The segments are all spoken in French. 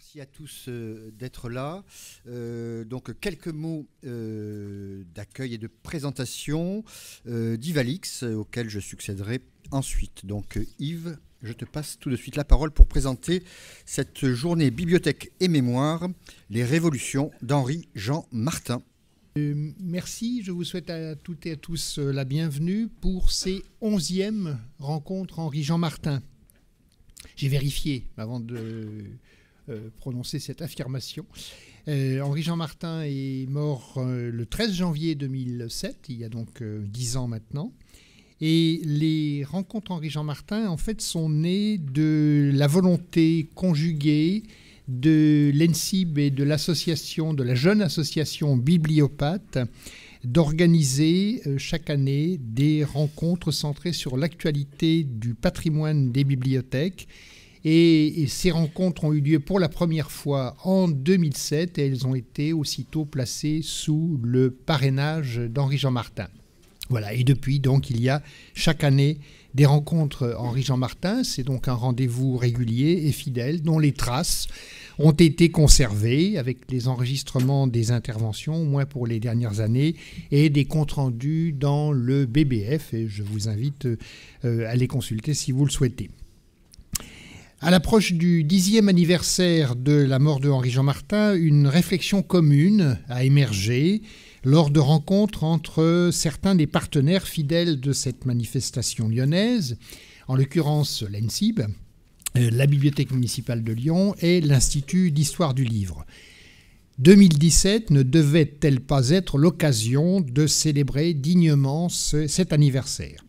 Merci à tous d'être là. Donc quelques mots d'accueil et de présentation d'Yves-Alix, auquel je succéderai ensuite. Donc Yves, je te passe tout de suite la parole pour présenter cette journée Bibliothèque et Mémoire, les révolutions d'Henri-Jean Martin. Merci, je vous souhaite à toutes et à tous la bienvenue pour ces 11e rencontres Henri-Jean Martin. J'ai vérifié avant de prononcer cette affirmation. Henri-Jean Martin est mort le 13 janvier 2007, il y a donc 10 ans maintenant. Et les rencontres Henri-Jean Martin, en fait, sont nées de la volonté conjuguée de l'ENSIB et de l'association, de la jeune association Bibliopathe, d'organiser chaque année des rencontres centrées sur l'actualité du patrimoine des bibliothèques. Et ces rencontres ont eu lieu pour la première fois en 2007 et elles ont été aussitôt placées sous le parrainage d'Henri-Jean Martin. Voilà, et depuis, donc, il y a chaque année des rencontres Henri-Jean Martin. C'est donc un rendez-vous régulier et fidèle dont les traces ont été conservées avec les enregistrements des interventions, au moins pour les dernières années, et des comptes rendus dans le BBF. Et je vous invite à les consulter si vous le souhaitez. À l'approche du 10e anniversaire de la mort de Henri-Jean Martin, une réflexion commune a émergé lors de rencontres entre certains des partenaires fidèles de cette manifestation lyonnaise, en l'occurrence l'ENSIB, la Bibliothèque municipale de Lyon et l'Institut d'histoire du livre. 2017 ne devait-elle pas être l'occasion de célébrer dignement cet anniversaire?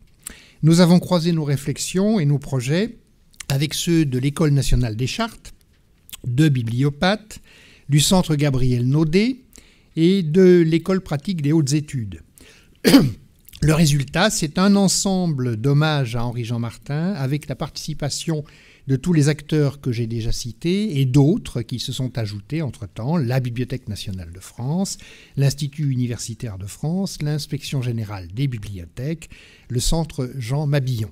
Nous avons croisé nos réflexions et nos projets avec ceux de l'École nationale des chartes, de Bibliopathe, du Centre Gabriel Naudet et de l'École pratique des hautes études. Le résultat, c'est un ensemble d'hommages à Henri-Jean Martin avec la participation de tous les acteurs que j'ai déjà cités et d'autres qui se sont ajoutés entre-temps, la Bibliothèque nationale de France, l'Institut universitaire de France, l'Inspection générale des bibliothèques, le Centre Jean Mabillon.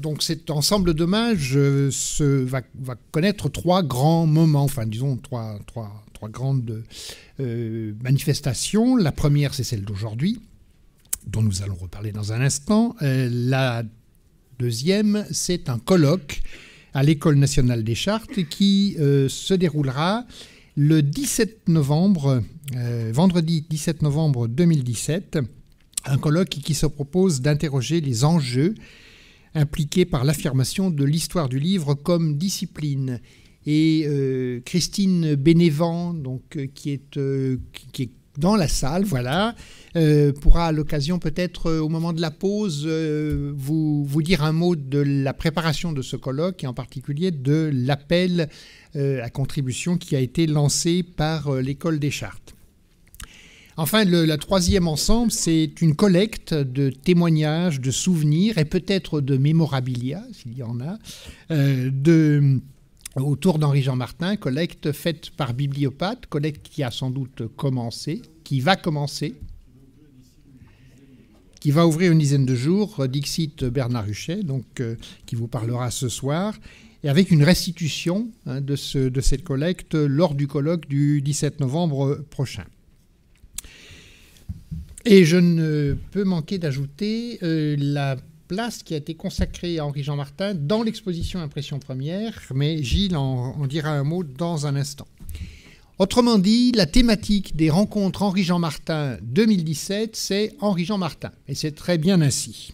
Donc cet ensemble d'hommages va connaître trois grands moments, enfin disons trois grandes manifestations. La première, c'est celle d'aujourd'hui, dont nous allons reparler dans un instant. La deuxième, c'est un colloque à l'École nationale des chartes qui se déroulera le 17 novembre, vendredi 17 novembre 2017, un colloque qui se propose d'interroger les enjeux impliqués par l'affirmation de l'histoire du livre comme discipline. Et Christine Bénévent, donc, qui est dans la salle, voilà, pourra à l'occasion peut-être au moment de la pause vous dire un mot de la préparation de ce colloque et en particulier de l'appel à contribution qui a été lancé par l'École des chartes. Enfin, la troisième ensemble, c'est une collecte de témoignages, de souvenirs et peut-être de mémorabilia, s'il y en a, autour d'Henri-Jean Martin, collecte faite par Bibliopathe, collecte qui a sans doute commencé, qui va commencer, qui va ouvrir une dizaine de jours, Dixit Bernard Huchet, donc, qui vous parlera ce soir, et avec une restitution de cette collecte lors du colloque du 17 novembre prochain. Et je ne peux manquer d'ajouter la place qui a été consacrée à Henri-Jean Martin dans l'exposition Impression première, mais Gilles en dira un mot dans un instant. Autrement dit, la thématique des rencontres Henri-Jean Martin 2017, c'est Henri-Jean Martin, et c'est très bien ainsi.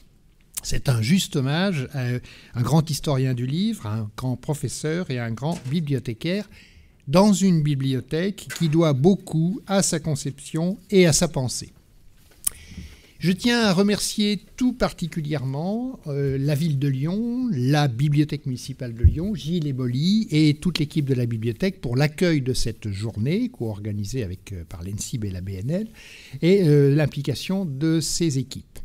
C'est un juste hommage à un grand historien du livre, un grand professeur et un grand bibliothécaire dans une bibliothèque qui doit beaucoup à sa conception et à sa pensée. Je tiens à remercier tout particulièrement la ville de Lyon, la Bibliothèque municipale de Lyon, Gilles Eboli et toute l'équipe de la bibliothèque pour l'accueil de cette journée co-organisée par l'ENSIB et la BNL et l'implication de ces équipes.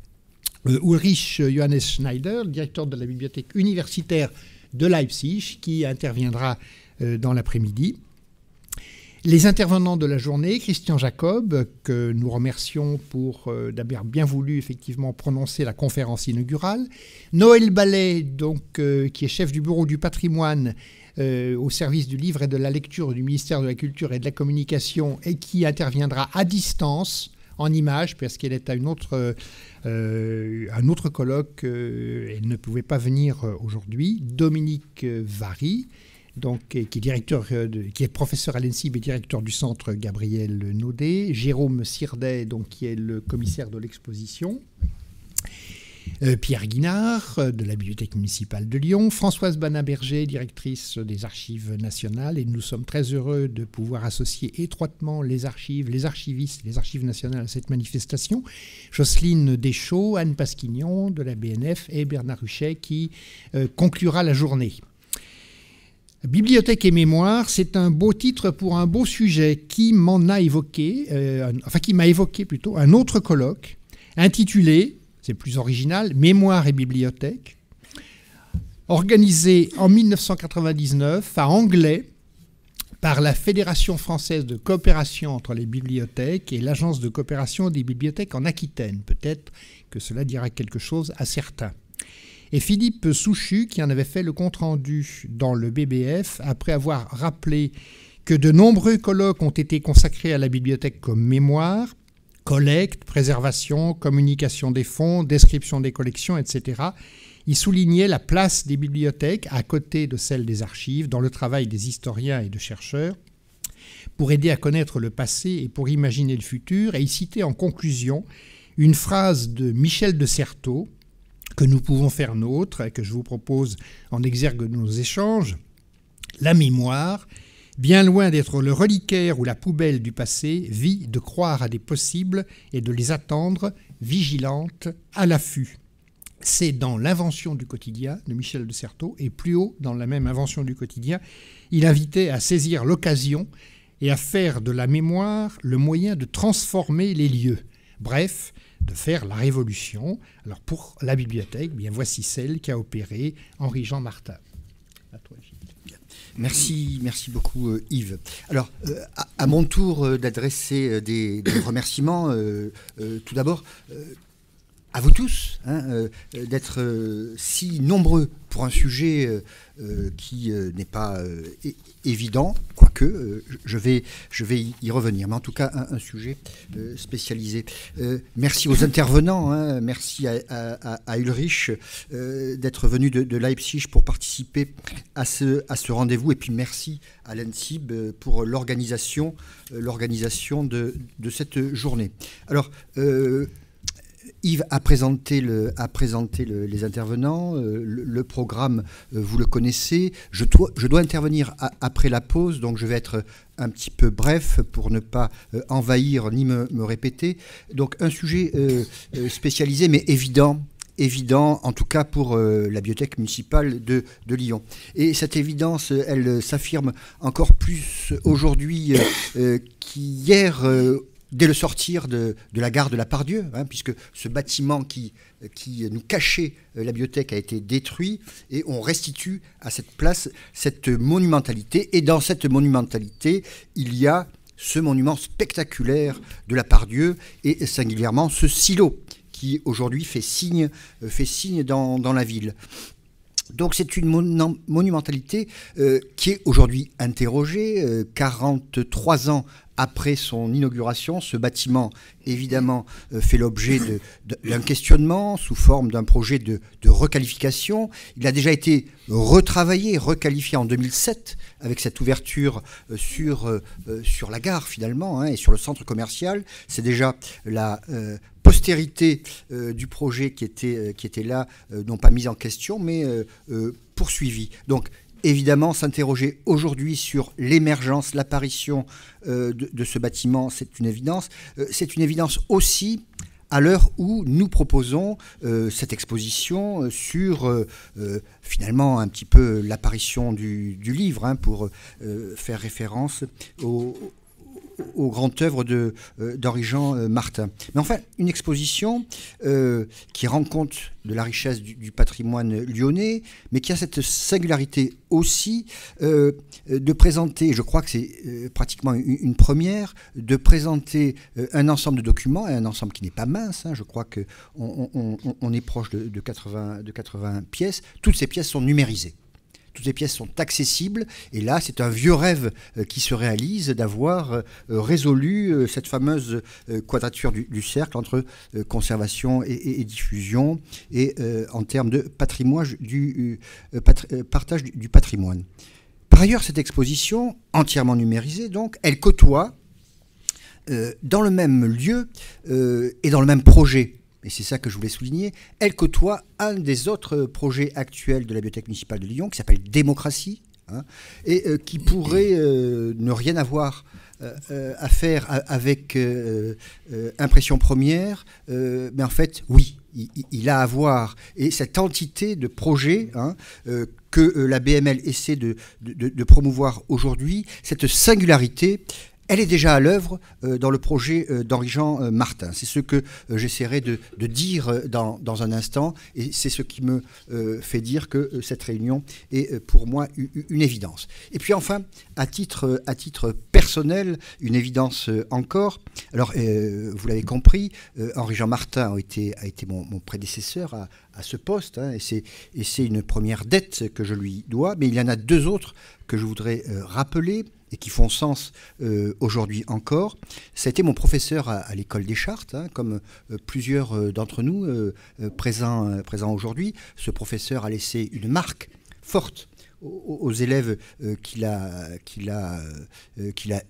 Ulrich Johannes Schneider, directeur de la bibliothèque universitaire de Leipzig, qui interviendra dans l'après-midi. Les intervenants de la journée, Christian Jacob, que nous remercions pour d'avoir bien voulu effectivement prononcer la conférence inaugurale, Noël Ballet, donc, qui est chef du bureau du patrimoine au service du livre et de la lecture du ministère de la Culture et de la Communication et qui interviendra à distance en images parce qu'elle est à un autre colloque. Elle ne pouvait pas venir aujourd'hui. Dominique Vary, donc, qui est professeur à l'ENSIB et directeur du centre Gabriel Naudet. Jérôme Sirdet, donc, qui est le commissaire de l'exposition. Pierre Guinard, de la Bibliothèque municipale de Lyon, Françoise Banin-Berger, directrice des Archives nationales, et nous sommes très heureux de pouvoir associer étroitement les archives, les archivistes, les Archives nationales à cette manifestation. Jocelyne Deschaux, Anne Pasquignon de la BNF et Bernard Huchet qui conclura la journée. Bibliothèque et mémoire, c'est un beau titre pour un beau sujet qui m'a évoqué plutôt un autre colloque intitulé, c'est plus original, Mémoire et bibliothèque, organisé en 1999 à Anglet par la Fédération française de coopération entre les bibliothèques et l'Agence de coopération des bibliothèques en Aquitaine. Peut-être que cela dira quelque chose à certains. Et Philippe Souchu, qui en avait fait le compte-rendu dans le BBF, après avoir rappelé que de nombreux colloques ont été consacrés à la bibliothèque comme mémoire, collecte, préservation, communication des fonds, description des collections, etc. Il soulignait la place des bibliothèques à côté de celle des archives dans le travail des historiens et de chercheurs pour aider à connaître le passé et pour imaginer le futur. Et il citait en conclusion une phrase de Michel de Certeau que nous pouvons faire nôtre et que je vous propose en exergue de nos échanges. La mémoire, bien loin d'être le reliquaire ou la poubelle du passé, vit de croire à des possibles et de les attendre, vigilante, à l'affût. C'est dans l'invention du quotidien de Michel de Certeau, et plus haut, dans la même invention du quotidien, il invitait à saisir l'occasion et à faire de la mémoire le moyen de transformer les lieux. Bref, de faire la révolution. Alors pour la bibliothèque, bien voici celle qu'a opérée Henri-Jean Martin. À toi, Gilles. Merci beaucoup Yves. Alors, à mon tour d'adresser des remerciements, tout d'abord, à vous tous d'être si nombreux pour un sujet qui n'est pas évident, quoique je vais y revenir, mais en tout cas un sujet spécialisé. Merci aux intervenants, merci à Ulrich d'être venu de Leipzig pour participer à ce rendez-vous, et puis merci à l'ENSIB pour l'organisation de cette journée. Alors, Yves a présenté les intervenants, le programme, vous le connaissez. Je dois intervenir après la pause, donc je vais être un petit peu bref pour ne pas envahir ni me répéter. Donc un sujet spécialisé mais évident, en tout cas pour la bibliothèque municipale de Lyon. Et cette évidence, elle s'affirme encore plus aujourd'hui qu'hier, dès le sortir de la gare de la Part-Dieu, puisque ce bâtiment qui nous cachait la bibliothèque a été détruit, et on restitue à cette place cette monumentalité. Et dans cette monumentalité, il y a ce monument spectaculaire de la Part-Dieu, et singulièrement ce silo qui aujourd'hui fait signe dans la ville. Donc c'est une monumentalité qui est aujourd'hui interrogée, 43 ans après son inauguration. Ce bâtiment, évidemment, fait l'objet d'un questionnement sous forme d'un projet de requalification. Il a déjà été retravaillé, requalifié en 2007 avec cette ouverture sur la gare finalement, et sur le centre commercial. C'est déjà la postérité du projet qui était là, non pas mise en question, mais poursuivie. Donc, évidemment, s'interroger aujourd'hui sur l'émergence, l'apparition de ce bâtiment, c'est une évidence. C'est une évidence aussi à l'heure où nous proposons cette exposition sur finalement un petit peu l'apparition du livre, pour faire référence aux grandes œuvres d'Henri-Jean Martin. Mais enfin, une exposition qui rend compte de la richesse du patrimoine lyonnais, mais qui a cette singularité aussi de présenter, je crois que c'est pratiquement une première, de présenter un ensemble de documents, et un ensemble qui n'est pas mince, je crois qu'on est proche de 80 pièces. Toutes ces pièces sont numérisées. toutes les pièces sont accessibles. Et là, c'est un vieux rêve qui se réalise d'avoir résolu cette fameuse quadrature du cercle entre conservation et diffusion, et en termes de patrimoine partage du patrimoine. Par ailleurs, cette exposition, entièrement numérisée, donc, elle côtoie dans le même lieu et dans le même projet, et c'est ça que je voulais souligner, elle côtoie un des autres projets actuels de la Bibliothèque municipale de Lyon, qui s'appelle Démocratie, hein, et qui pourrait ne rien avoir à faire avec Impression Première, mais en fait, oui, il a à voir. Et cette entité de projet, hein, que la BML essaie de promouvoir aujourd'hui, cette singularité, elle est déjà à l'œuvre dans le projet d'Henri-Jean Martin. C'est ce que j'essaierai de dire dans un instant, et c'est ce qui me fait dire que cette réunion est pour moi une évidence. Et puis enfin, à titre personnel, une évidence encore. Alors, vous l'avez compris, Henri-Jean Martin a été mon prédécesseur à ce poste, hein, et c'est une première dette que je lui dois, mais il y en a deux autres que je voudrais rappeler, et qui font sens aujourd'hui encore. Ça a été mon professeur à l'École des Chartes, hein, comme plusieurs d'entre nous présents aujourd'hui. Ce professeur a laissé une marque forte aux élèves qu'il a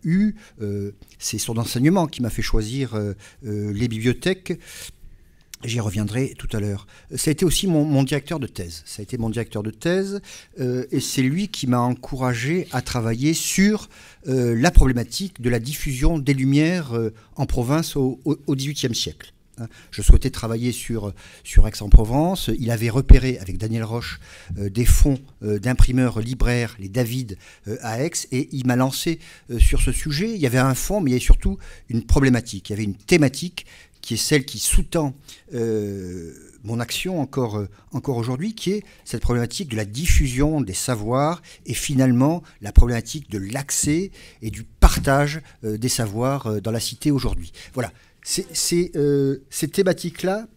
eus. C'est son enseignement qui m'a fait choisir les bibliothèques. J'y reviendrai tout à l'heure. Ça a été aussi mon directeur de thèse. Ça a été mon directeur de thèse, et c'est lui qui m'a encouragé à travailler sur la problématique de la diffusion des Lumières en province au XVIIIe siècle. Je souhaitais travailler sur Aix-en-Provence. Il avait repéré avec Daniel Roche des fonds d'imprimeurs libraires, les David, à Aix, et il m'a lancé sur ce sujet. Il y avait un fond, mais il y avait surtout une problématique. Il y avait une thématique qui est celle qui sous-tend mon action encore aujourd'hui, qui est cette problématique de la diffusion des savoirs et finalement la problématique de l'accès et du partage des savoirs dans la cité aujourd'hui. Voilà, ces thématiques-là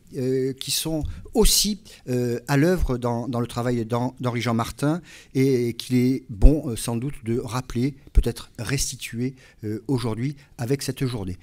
qui sont aussi à l'œuvre dans le travail d'Henri-Jean Martin, et qu'il est bon sans doute de rappeler, peut-être restituer aujourd'hui avec cette journée.